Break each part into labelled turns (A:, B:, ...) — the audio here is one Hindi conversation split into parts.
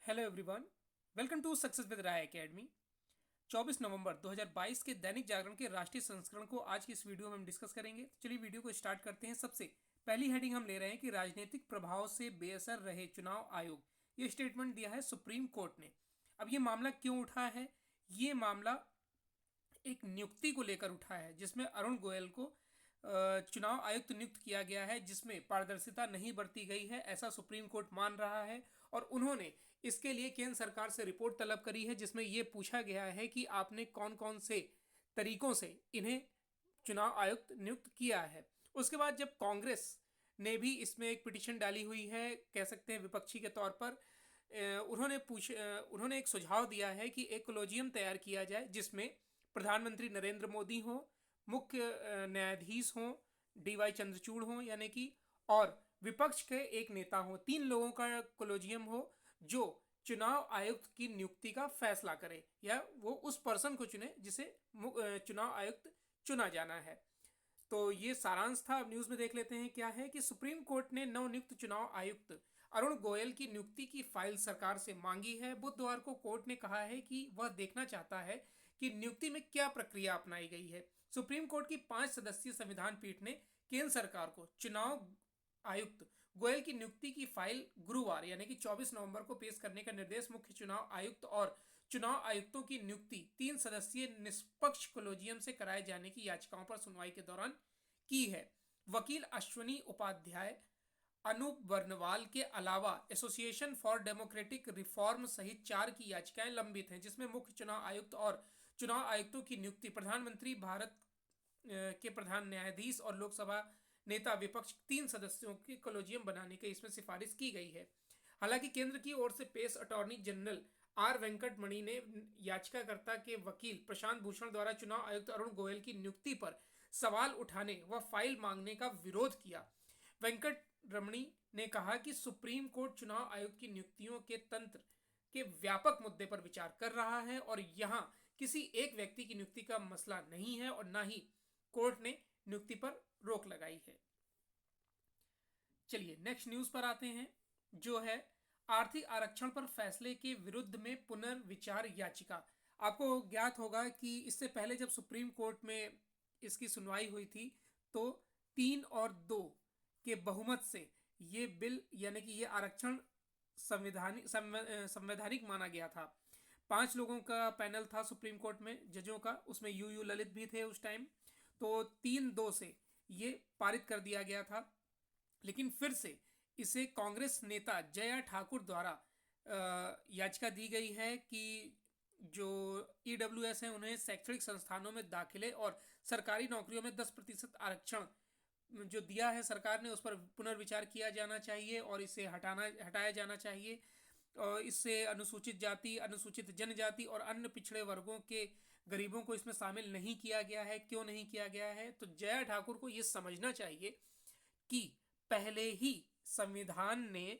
A: Hello everyone. Welcome to success with Rai academy. 24 नवंबर 2022 के दैनिक जागरण के राष्ट्रीय संस्करण को आज की इस वीडियो में हम डिस्कस करेंगे। तो चलिए वीडियो को स्टार्ट करते हैं। सबसे पहली हेडिंग हम ले रहे हैं कि राजनीतिक प्रभाव से बेअसर रहे चुनाव आयोग। ये स्टेटमेंट दिया है सुप्रीम कोर्ट ने। अब ये मामला क्यों उठा है? ये मामला एक नियुक्ति को लेकर उठा है जिसमें अरुण गोयल को चुनाव आयुक्त नियुक्त किया गया है, जिसमें पारदर्शिता नहीं बरती गई है, ऐसा सुप्रीम कोर्ट मान रहा है। और उन्होंने इसके लिए केंद्र सरकार से रिपोर्ट तलब करी है, जिसमें यह पूछा गया है कि आपने कौन कौन से तरीकों से इन्हें चुनाव आयुक्त नियुक्त किया है। उसके बाद जब कांग्रेस ने भी इसमें एक पिटीशन डाली हुई है, कह सकते हैं विपक्षी के तौर पर, उन्होंने एक सुझाव दिया है कि एक कोलोजियम तैयार किया जाए जिसमें प्रधानमंत्री नरेंद्र मोदी हो, मुख्य न्यायाधीश हो, डीवाई चंद्रचूड़ हो यानी कि, और विपक्ष के एक नेता हो, 3 लोगों का कोलोजियम हो जो चुनाव आयुक्त की नियुक्ति का फैसला करे या वो उस पर्सन को चुने जिसे चुनाव आयुक्त चुना जाना है। तो ये सारांश था। अब न्यूज में देख लेते हैं क्या है कि सुप्रीम कोर्ट ने नवनियुक्त चुनाव आयुक्त अरुण गोयल की नियुक्ति की फाइल सरकार से मांगी है। बुधवार को कोर्ट ने कहा है कि वह देखना चाहता है कि नियुक्ति में क्या प्रक्रिया अपनाई गई है। सुप्रीम कोर्ट की 5 सदस्यीय संविधान पीठ ने केंद्र सरकार को चुनाव आयुक्त गोयल की नियुक्ति की फाइल गुरुवार यानी कि 24 नवंबर को पेश करने का निर्देश मुख्य चुनाव आयुक्त और चुनाव आयुक्तों की नियुक्ति 3 सदस्यीय निष्पक्ष कोलोजियम से कराए जाने की याचिकाओं पर सुनवाई के दौरान की है। वकील अश्वनी उपाध्याय, अनूप वर्णवाल के अलावा एसोसिएशन फॉर डेमोक्रेटिक रिफॉर्म सहित 4 की याचिकाएं लंबित हैं, जिसमें मुख्य चुनाव आयुक्त और चुनाव आयुक्तों की नियुक्ति प्रधानमंत्री, भारत के प्रधान न्यायाधीश और लोकसभा नेता विपक्ष 3 सदस्यों के कोलोजियम बनाने की इसमें सिफारिश की गई है। हालांकि केंद्र की ओर से पेश अटॉर्नी जनरल आर वेंकटमणि ने याचिकाकर्ता के वकील प्रशांत भूषण द्वारा चुनाव आयुक्त अरुण गोयल की नियुक्ति पर सवाल उठाने व फाइल मांगने का विरोध किया। वेंकट रमणी ने कहा कि सुप्रीम कोर्ट चुनाव आयुक्त की नियुक्तियों के तंत्र के व्यापक मुद्दे पर विचार कर रहा है और यहां किसी एक व्यक्ति की नियुक्ति का मसला नहीं है और न ही कोर्ट ने नियुक्ति पर रोक लगाई है। चलिए नेक्स्ट न्यूज पर आते हैं, जो है आर्थिक आरक्षण पर फैसले के विरुद्ध में पुनर्विचार याचिका। आपको ज्ञात होगा कि इससे पहले जब सुप्रीम कोर्ट में इसकी सुनवाई हुई थी तो 3-2 के बहुमत से ये बिल यानी कि ये आरक्षण संवैधानिक माना गया था। 5 लोगों का पैनल था सुप्रीम कोर्ट में जजों का, उसमें यू ललित भी थे उस टाइम। तो 3-2 से ये पारित कर दिया गया था। लेकिन फिर से इसे कांग्रेस नेता जया ठाकुर द्वारा याचिका दी गई है कि जो ईडब्ल्यूएस हैं उन्हें शैक्षणिक संस्थानों में दाखिले और सरकारी नौकरियों में 10% आरक्षण जो दिया है सरकार ने, उस पर पुनर्विचार किया जाना चाहिए और इसे हटाया जाना चाहिए। और इससे अनुसूचित जाति, अनुसूचित जनजाति और अन्य पिछड़े वर्गों के गरीबों को इसमें शामिल नहीं किया गया है। क्यों नहीं किया गया है? तो जया ठाकुर को यह समझना चाहिए कि पहले ही संविधान ने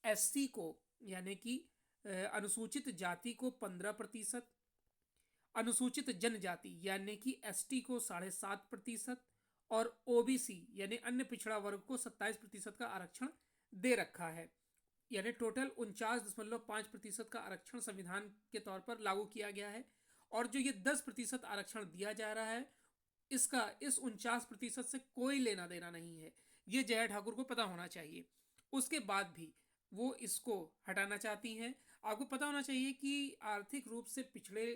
A: एससी को यानी कि अनुसूचित जाति को 15%, अनुसूचित जनजाति यानी कि एसटी को 7.5% और ओबीसी यानी अन्य पिछड़ा वर्ग को 27% का आरक्षण दे रखा है। यानी टोटल 49.5% का आरक्षण संविधान के तौर पर लागू किया गया है। और जो ये 10% आरक्षण दिया जा रहा है, इसका इस 49% से कोई लेना देना नहीं है। ये जया ठाकुर को पता होना चाहिए। उसके बाद भी वो इसको हटाना चाहती हैं। आपको पता होना चाहिए कि आर्थिक रूप से पिछड़े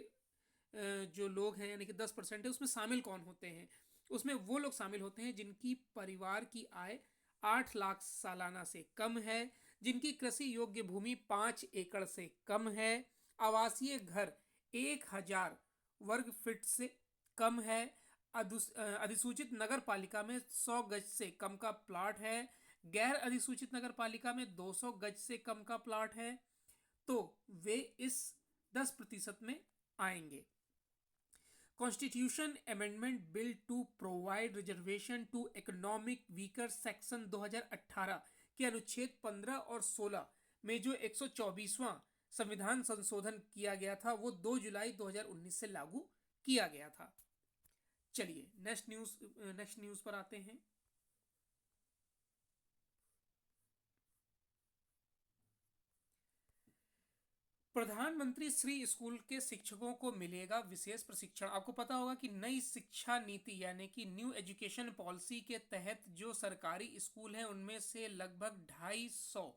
A: जो लोग हैं यानी कि 10% है, उसमें शामिल कौन होते हैं? उसमें वो लोग शामिल होते हैं जिनकी परिवार की आय 8 लाख सालाना से कम है, जिनकी कृषि योग्य भूमि 5 एकड़ से कम है, आवासीय घर 1000 वर्ग फीट से कम है, अधिसूचित नगर पालिका में 100 गज से कम का प्लाट है, गैर अधिसूचित नगर पालिका में 200 गज से कम का प्लाट है, तो वे इस 10% में आएंगे। Constitution amendment bill to provide reservation to economic weaker section 2018 के अनुच्छेद 15 और 16 में जो 124वां संविधान संशोधन किया गया था वो 2 जुलाई 2019 से लागू किया गया था। चलिए नेक्स्ट न्यूज पर आते हैं। प्रधानमंत्री श्री स्कूल के शिक्षकों को मिलेगा विशेष प्रशिक्षण। आपको पता होगा कि नई शिक्षा नीति यानी कि न्यू एजुकेशन पॉलिसी के तहत जो सरकारी स्कूल हैं उनमें से लगभग 250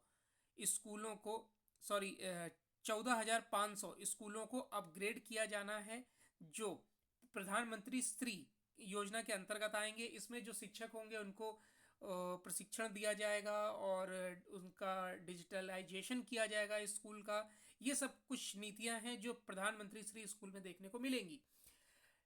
A: स्कूलों को 14,500 स्कूलों को अपग्रेड किया जाना है, जो प्रधानमंत्री श्री योजना के अंतर्गत आएंगे। इसमें जो शिक्षक होंगे उनको प्रशिक्षण दिया जाएगा और उनका डिजिटलाइजेशन किया जाएगा स्कूल का। ये सब कुछ नीतियां हैं जो प्रधानमंत्री श्री स्कूल में देखने को मिलेंगी।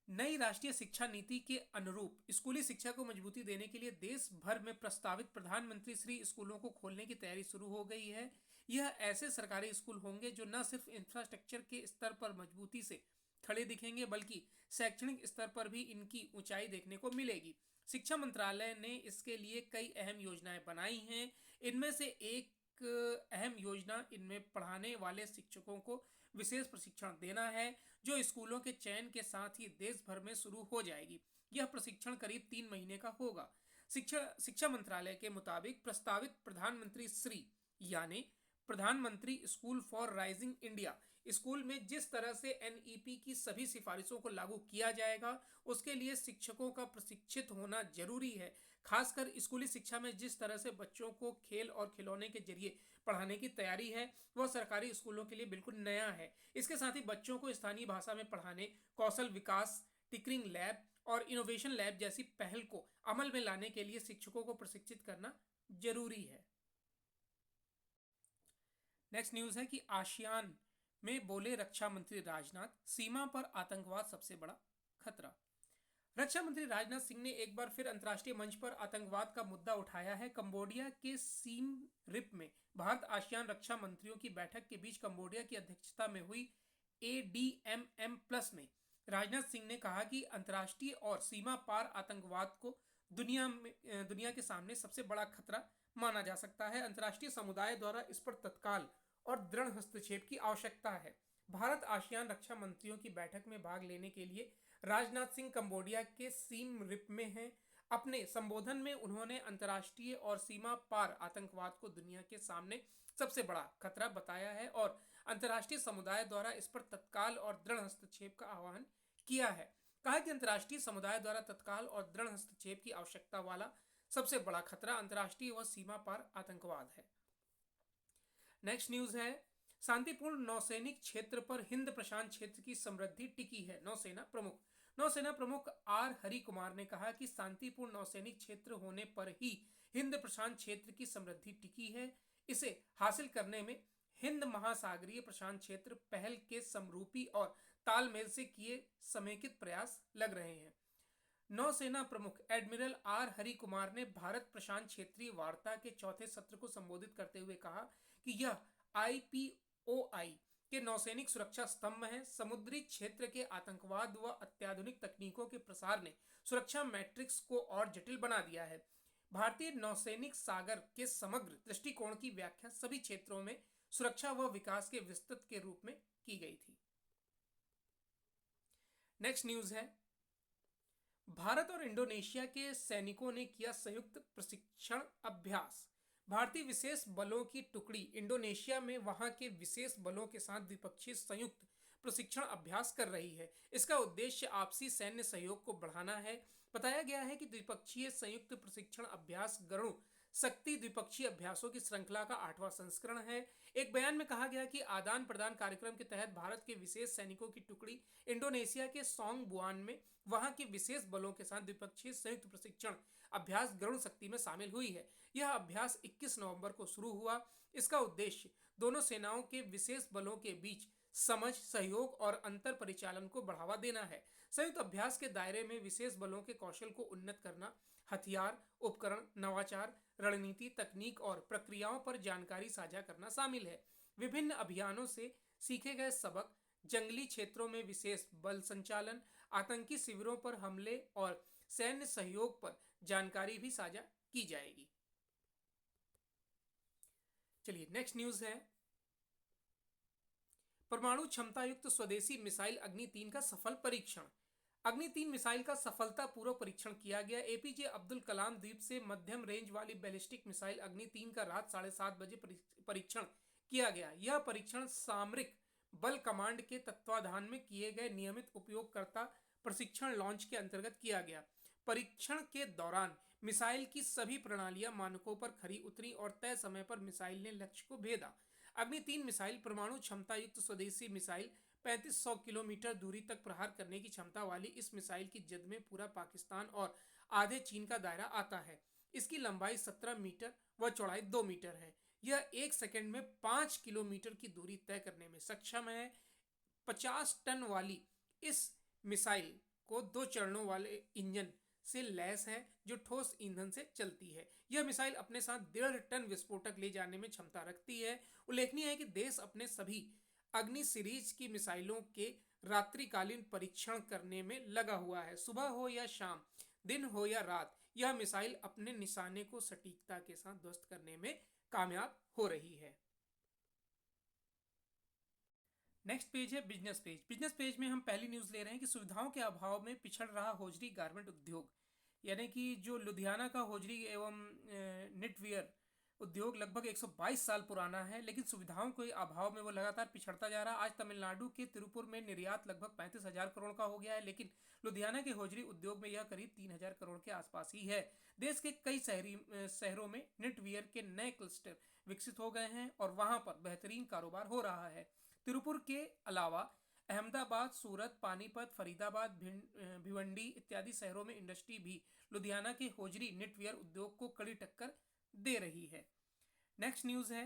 A: नई राष्ट्रीय शिक्षा नीति के अनुरूप स्कूली शिक्षा को मजबूती देने के लिए देश भर में प्रस्तावित प्रधानमंत्री श्री स्कूलों को खोलने की तैयारी शुरू हो गई है। यह ऐसे सरकारी स्कूल होंगे जो न सिर्फ इंफ्रास्ट्रक्चर के स्तर पर मजबूती से खड़े दिखेंगे बल्कि शैक्षणिक स्तर पर भी इनकी ऊंचाई देखने को मिलेगी। शिक्षा मंत्रालय ने इसके लिए कई अहम योजनाएं बनाई हैं। इनमें से एक अहम योजना इनमें पढ़ाने वाले शिक्षकों को विशेष प्रशिक्षण देना है, जो स्कूलों के चयन के साथ ही देश भर में शुरू हो जाएगी। यह प्रशिक्षण करीब 3 महीने का होगा। शिक्षा मंत्रालय के मुताबिक प्रस्तावित प्रधानमंत्री श्री यानी प्रधानमंत्री school for rising India school में जिस तरह से एनईपी की सभी सिफारिशों को लागू किया जाएगा, उसके लिए शिक्षकों का प्रशिक्षित होना जरूरी है। खासकर स्कूली शिक्षा में जिस तरह से बच्चों को खेल और खिलौने के जरिए पढ़ाने की तैयारी है, वह सरकारी स्कूलों के लिए बिल्कुल नया है। इसके साथ ही बच्चों को स्थानीय भाषा में पढ़ाने, कौशल विकास, टिकरिंग लैब और इनोवेशन लैब जैसी पहल को अमल में लाने के लिए शिक्षकों को प्रशिक्षित करना जरूरी है। नेक्स्ट न्यूज है कि आसियान में बोले रक्षा मंत्री राजनाथ, सीमा पर आतंकवाद सबसे बड़ा खतरा। रक्षा मंत्री राजनाथ सिंह ने एक बार फिर अंतर्राष्ट्रीय मंच पर आतंकवाद का मुद्दा उठाया है। कंबोडिया के सीम रिप में भारत आसियान रक्षा मंत्रियों की बैठक के बीच कंबोडिया की अध्यक्षता में हुई ADMM+ में राजनाथ सिंह ने कहा कि अंतर्राष्ट्रीय और सीमा पार आतंकवाद को दुनिया के सामने सबसे बड़ा खतरा माना जा सकता है। अंतर्राष्ट्रीय समुदाय द्वारा इस पर तत्काल और दृढ़ हस्तक्षेप की आवश्यकता है। भारत आसियान रक्षा मंत्रियों की बैठक में भाग लेने के लिए राजनाथ सिंह कंबोडिया के सीम रिप में हैं। अपने संबोधन में उन्होंने अंतर्राष्ट्रीय और सीमा पार आतंकवाद को दुनिया के सामने सबसे बड़ा खतरा बताया है और अंतर्राष्ट्रीय समुदाय द्वारा इस पर तत्काल और दृढ़ हस्तक्षेप का आह्वान किया है। कहा कि अंतर्राष्ट्रीय समुदाय द्वारा तत्काल और दृढ़ हस्तक्षेप की आवश्यकता वाला सबसे बड़ा खतरा अंतर्राष्ट्रीय व सीमा पार आतंकवाद है। नेक्स्ट न्यूज है, शांतिपूर्ण नौसैनिक क्षेत्र पर हिंद प्रशांत क्षेत्र की समृद्धि टिकी है। नौसेना प्रमुख आर हरि कुमार ने कहा कि शांतिपूर्ण नौसैनिक क्षेत्र होने पर ही हिंद प्रशांत क्षेत्र की समृद्धि टिकी है। इसे हासिल करने में हिंद महासागरीय प्रशांत क्षेत्र पहल के समरूपी और तालमेल से किए समेकित प्रयास लग रहे हैं। नौसेना प्रमुख एडमिरल आर हरि कुमार ने भारत प्रशांत क्षेत्रीय वार्ता के चौथे सत्र को संबोधित करते हुए कहा कि यह IPOI के नौसैनिक सुरक्षा स्तंभ है। समुद्री क्षेत्र के आतंकवाद व अत्याधुनिक तकनीकों के प्रसार ने सुरक्षा मैट्रिक्स को और जटिल बना दिया है। भारतीय नौसैनिक सागर के समग्र दृष्टिकोण की व्याख्या सभी क्षेत्रों में सुरक्षा व विकास के विस्तृत के रूप में की गई थी। नेक्स्ट न्यूज है, भारत और इंडोनेशिया के सैनिकों ने किया संयुक्त प्रशिक्षण अभ्यास। भारतीय विशेष बलों की टुकड़ी इंडोनेशिया में वहां के विशेष बलों के साथ द्विपक्षीय संयुक्त प्रशिक्षण अभ्यास कर रही है। इसका उद्देश्य आपसी सैन्य सहयोग को बढ़ाना है। बताया गया है कि द्विपक्षीय संयुक्त प्रशिक्षण अभ्यास गरुड़ शक्ति द्विपक्षीय अभ्यासों की श्रृंखला का 8वां संस्करण है। एक बयान में कहा गया कि आदान प्रदान कार्यक्रम के तहत भारत के विशेष सैनिकों की टुकड़ी इंडोनेशिया के सोंग बुआन में वहां के विशेष बलों के साथ द्विपक्षीय संयुक्त प्रशिक्षण अभ्यास गरुड़ शक्ति में शामिल हुई है। यह अभ्यास 21 नवंबर को शुरू हुआ। इसका उद्देश्य दोनों सेनाओं के विशेष बलों के बीच समझ, सहयोग और अंतर परिचालन को बढ़ावा देना है। संयुक्त अभ्यास के दायरे में विशेष बलों के कौशल को उन्नत करना, हथियार, उपकरण, नवाचार, रणनीति, तकनीक और प्रक्रियाओं पर जानकारी साझा करना शामिल है। विभिन्न अभियानों से सीखे गए सबक, जंगली क्षेत्रों में विशेष बल संचालन, आतंकी शिविरों पर हमले और सैन्य सहयोग पर जानकारी भी साझा की जाएगी। चलिए नेक्स्ट न्यूज है, परमाणु क्षमता युक्त स्वदेशी मिसाइल अग्नि 3 का सफल परीक्षण। अग्नि 3 मिसाइल का सफलतापूर्वक परीक्षण किया गया। APJ अब्दुल कलाम द्वीप से मध्यम रेंज वाली बैलिस्टिक मिसाइल अग्नि 3 का रात 7:30 बजे परीक्षण किया गया। यह परीक्षण सामरिक बल कमांड के तत्वाधान में किए गए नियमित उपयोगकर्ता प्रशिक्षण लॉन्च के अंतर्गत किया गया। परीक्षण के दौरान मिसाइल की सभी प्रणालियां मानकों पर खरी उतरी और तय समय पर मिसाइल ने लक्ष्य को भेदा। अग्नि-3 मिसाइल परमाणु क्षमता युक्त स्वदेशी मिसाइल 3500 किलोमीटर दूरी तक प्रहार करने की क्षमता वाली इस मिसाइल की जद में पूरा पाकिस्तान और आधे चीन का दायरा आता है। इसकी लंबाई 17 मीटर व चौड़ाई 2 मीटर है। यह 1 सेकंड में 5 किलोमीटर की दूरी तय करने में सक्षम है। 50 टन वाली इस मिसाइल को 2 चरणों वाले इंजन से लैस है जो ठोस ईंधन से चलती है। यह मिसाइल अपने साथ 1.5 टन विस्फोटक ले जाने में क्षमता रखती है। उल्लेखनीय है कि देश अपने सभी अग्नि सीरीज की मिसाइलों के रात्रिकालीन परीक्षण करने में लगा हुआ है। सुबह हो या शाम, दिन हो या रात, यह मिसाइल अपने निशाने को सटीकता के साथ ध्वस्त करने में कामयाब हो रही है। नेक्स्ट पेज है बिजनेस पेज। बिजनेस पेज में हम पहली न्यूज़ ले रहे हैं कि सुविधाओं के अभाव में पिछड़ रहा होजरी गारमेंट उद्योग। यानी कि जो लुधियाना का होजरी एवं निटवियर उद्योग लगभग 122 साल पुराना है, लेकिन सुविधाओं के अभाव में वो लगातार पिछड़ता जा रहा है। आज तमिलनाडु के तिरुपुर में निर्यात लगभग 35,000 करोड़ का हो गया है, लेकिन लुधियाना के होजरी उद्योग में यह करीब 3,000 करोड़ के आसपास ही है। देश के कई शहरों में निटवियर के नए क्लस्टर विकसित हो गए हैं और वहां पर बेहतरीन कारोबार हो रहा है। तिरुपुर के अलावा अहमदाबाद, सूरत, पानीपत, फरीदाबाद, भिवंडी इत्यादि शहरों में इंडस्ट्री भी लुधियाना के होजरी निटवियर उद्योग को कड़ी टक्कर दे रही है। नेक्स्ट न्यूज है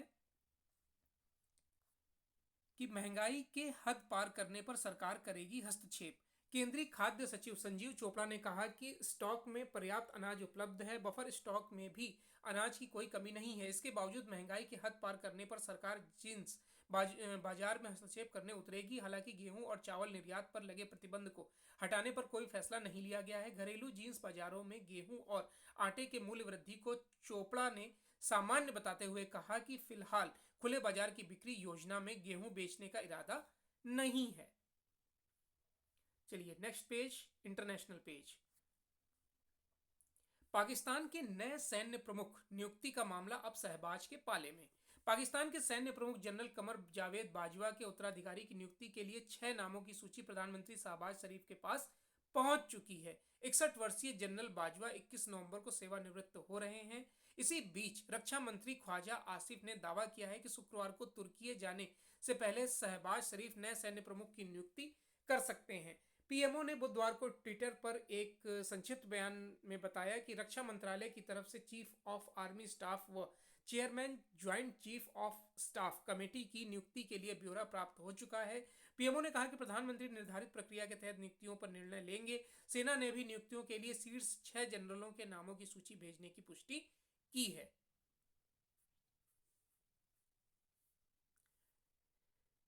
A: कि महंगाई के हद पार करने पर सरकार करेगी हस्तक्षेप। केंद्रीय खाद्य सचिव संजीव चोपड़ा ने कहा कि स्टॉक में पर्याप्त अनाज उपलब्ध है। बफर स्टॉक में भी अनाज की कोई कमी नहीं है। इसके बावजूद महंगाई की हद पार करने पर सरकार जिन्स बाजार में हस्तक्षेप करने उतरेगी। हालांकि गेहूं और चावल निर्यात पर लगे प्रतिबंध को हटाने पर कोई फैसला नहीं लिया गया है। घरेलू जींस बाजारों में गेहूं और आटे के मूल्य वृद्धि को चोपड़ा ने सामान्य बताते हुए कहा कि फिलहाल खुले बाजार की बिक्री योजना में गेहूं बेचने का इरादा नहीं है। चलिए next page, international page. Pakistan के नए सैन्य प्रमुख नियुक्ति का मामला अब शहबाज के पाले में। पाकिस्तान के सैन्य प्रमुख जनरल कमर जावेद बाजवा के उत्तराधिकारी की नियुक्ति के लिए 6 नामों की सूची प्रधानमंत्री शहबाज शरीफ के पास पहुंच चुकी है। 61 वर्षीय जनरल बाजवा 21 नवंबर को सेवानिवृत्त हो रहे हैं। इसी बीच रक्षा मंत्री ख्वाजा आसिफ ने दावा किया है कि शुक्रवार को तुर्की जाने से पहले शहबाज शरीफ नए सैन्य प्रमुख की नियुक्ति कर सकते हैं। पीएमओ ने बुधवार को ट्विटर पर एक संक्षिप्त बयान में बताया कि रक्षा मंत्रालय की तरफ से चीफ ऑफ आर्मी स्टाफ व chairman joint chief of staff committee की नियुक्ति के लिए ब्यौरा प्राप्त हो चुका है। पीएमओ ने कहा कि प्रधानमंत्री निर्धारित प्रक्रिया के तहत नियुक्तियों पर निर्णय लेंगे। सेना ने भी नियुक्तियों के लिए शीर्ष 6 जनरलों के नामों की सूची भेजने की पुष्टि की है।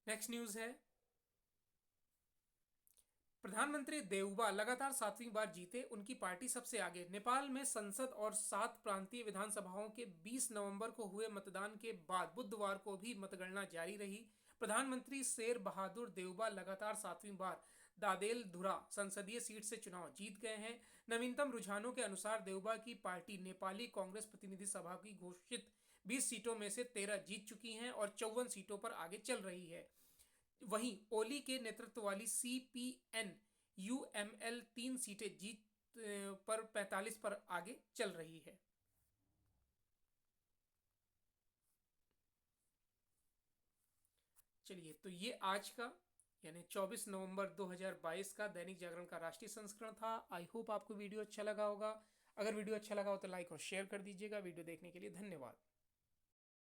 A: नेक्स्ट न्यूज है, प्रधानमंत्री देउबा लगातार 7वीं बार जीते, उनकी पार्टी सबसे आगे। नेपाल में संसद और 7 प्रांतीय विधानसभाओं के 20 नवंबर को हुए मतदान के बाद बुधवार को भी मतगणना जारी रही। प्रधानमंत्री शेर बहादुर देउबा लगातार 7वीं बार दादेलधुरा संसदीय सीट से चुनाव जीत गए हैं। नवीनतम रुझानों के अनुसार देउबा की पार्टी नेपाली कांग्रेस प्रतिनिधि सभा की घोषित 20 सीटों में से 13 जीत चुकी हैं और 54 सीटों पर आगे चल रही है। वहीं ओली के नेतृत्व वाली CPN UML 3 सीटें जीत पर 45 पर आगे चल रही है। चलिए, तो ये आज का यानी 24 नवंबर 2022 का दैनिक जागरण का राष्ट्रीय संस्करण था। आई होप आपको वीडियो अच्छा लगा होगा। अगर वीडियो अच्छा लगा हो तो लाइक और शेयर कर दीजिएगा। वीडियो देखने के लिए धन्यवाद।